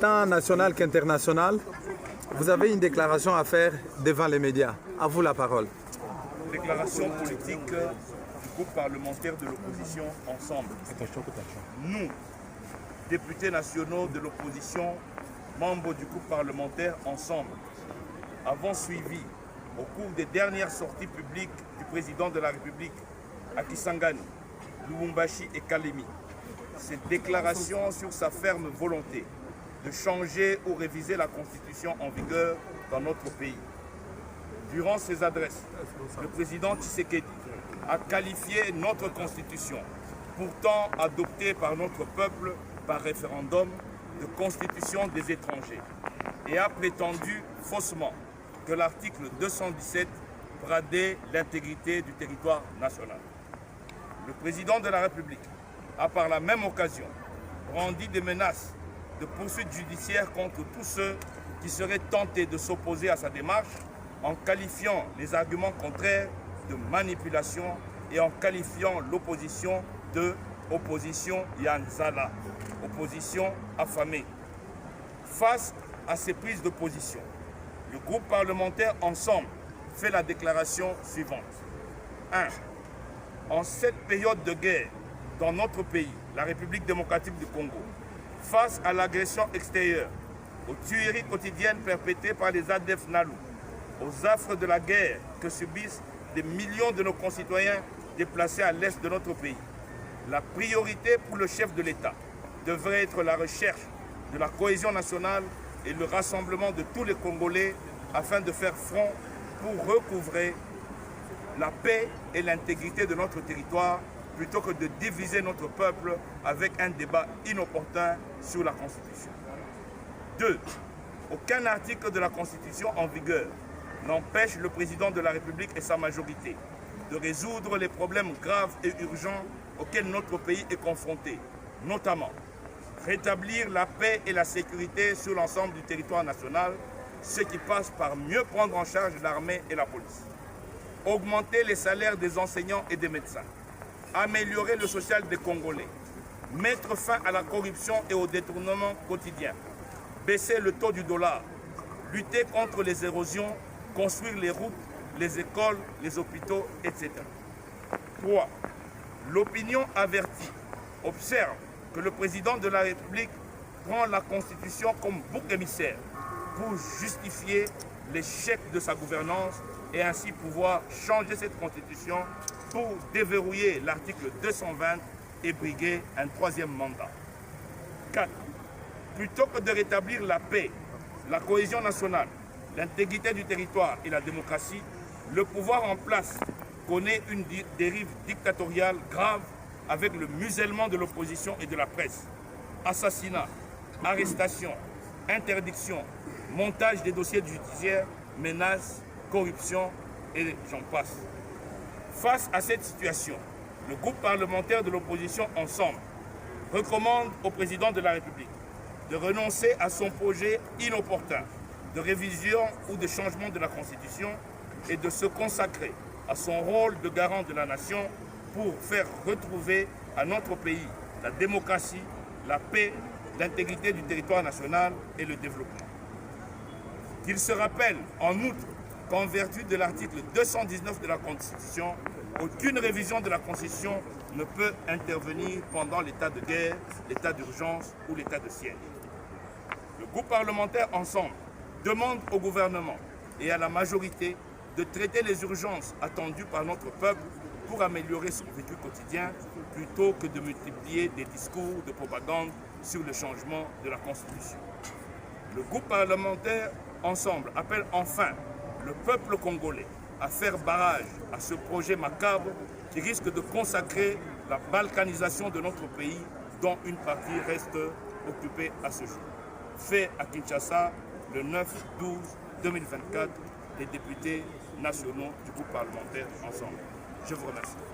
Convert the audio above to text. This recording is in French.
tant national qu'international, vous avez une déclaration à faire devant les médias. À vous la parole. Déclaration politique du groupe parlementaire de l'opposition Ensemble. Nous, députés nationaux de l'opposition, membres du groupe parlementaire Ensemble, avons suivi au cours des dernières sorties publiques du président de la République à Kisangani, Lubumbashi et Kalemi, cette déclaration sur sa ferme volonté de changer ou réviser la constitution en vigueur dans notre pays. Durant ses adresses, le président Tshisekedi a qualifié notre constitution, pourtant adoptée par notre peuple par référendum, de constitution des étrangers, et a prétendu faussement que l'article 217 bradait l'intégrité du territoire national. Le président de la République a par la même occasion brandi des menaces de poursuites judiciaires contre tous ceux qui seraient tentés de s'opposer à sa démarche, en qualifiant les arguments contraires de manipulation et en qualifiant l'opposition de opposition Yanzala, opposition affamée. Face à ces prises de position, le groupe parlementaire Ensemble fait la déclaration suivante. 1. En cette période de guerre dans notre pays, la République démocratique du Congo, face à l'agression extérieure, aux tueries quotidiennes perpétrées par les ADF NALU, aux affres de la guerre que subissent des millions de nos concitoyens déplacés à l'est de notre pays, la priorité pour le chef de l'État devrait être la recherche de la cohésion nationale et le rassemblement de tous les Congolais afin de faire front pour recouvrer la paix et l'intégrité de notre territoire plutôt que de diviser notre peuple avec un débat inopportun sur la Constitution. 2. Aucun article de la Constitution en vigueur n'empêche le président de la République et sa majorité de résoudre les problèmes graves et urgents auxquels notre pays est confronté, notamment rétablir la paix et la sécurité sur l'ensemble du territoire national, ce qui passe par mieux prendre en charge l'armée et la police, augmenter les salaires des enseignants et des médecins, améliorer le social des Congolais, mettre fin à la corruption et au détournement quotidien, baisser le taux du dollar, lutter contre les érosions, construire les routes, les écoles, les hôpitaux, etc. 3. L'opinion avertie observe que le président de la République prend la Constitution comme bouc émissaire pour justifier l'échec de sa gouvernance et ainsi pouvoir changer cette Constitution pour déverrouiller l'article 220 et briguer un troisième mandat. 4. Plutôt que de rétablir la paix, la cohésion nationale, l'intégrité du territoire et la démocratie, le pouvoir en place connaît une dérive dictatoriale grave avec le musellement de l'opposition et de la presse. Assassinats, arrestations, interdictions, montage des dossiers judiciaires, menaces, corruption et j'en passe. Face à cette situation, le groupe parlementaire de l'opposition Ensemble recommande au président de la République de renoncer à son projet inopportun de révision ou de changement de la Constitution et de se consacrer à son rôle de garant de la nation pour faire retrouver à notre pays la démocratie, la paix, l'intégrité du territoire national et le développement. Qu'il se rappelle en outre qu'en vertu de l'article 219 de la Constitution, aucune révision de la Constitution ne peut intervenir pendant l'état de guerre, l'état d'urgence ou l'état de siège. Le groupe parlementaire Ensemble demande au gouvernement et à la majorité de traiter les urgences attendues par notre peuple pour améliorer son vécu quotidien plutôt que de multiplier des discours de propagande sur le changement de la Constitution. Le groupe parlementaire Ensemble appelle enfin le peuple congolais à faire barrage à ce projet macabre qui risque de consacrer la balkanisation de notre pays dont une partie reste occupée à ce jour. Fait à Kinshasa le 9-12-2024 des députés nationaux du groupe parlementaire Ensemble. Je vous remercie.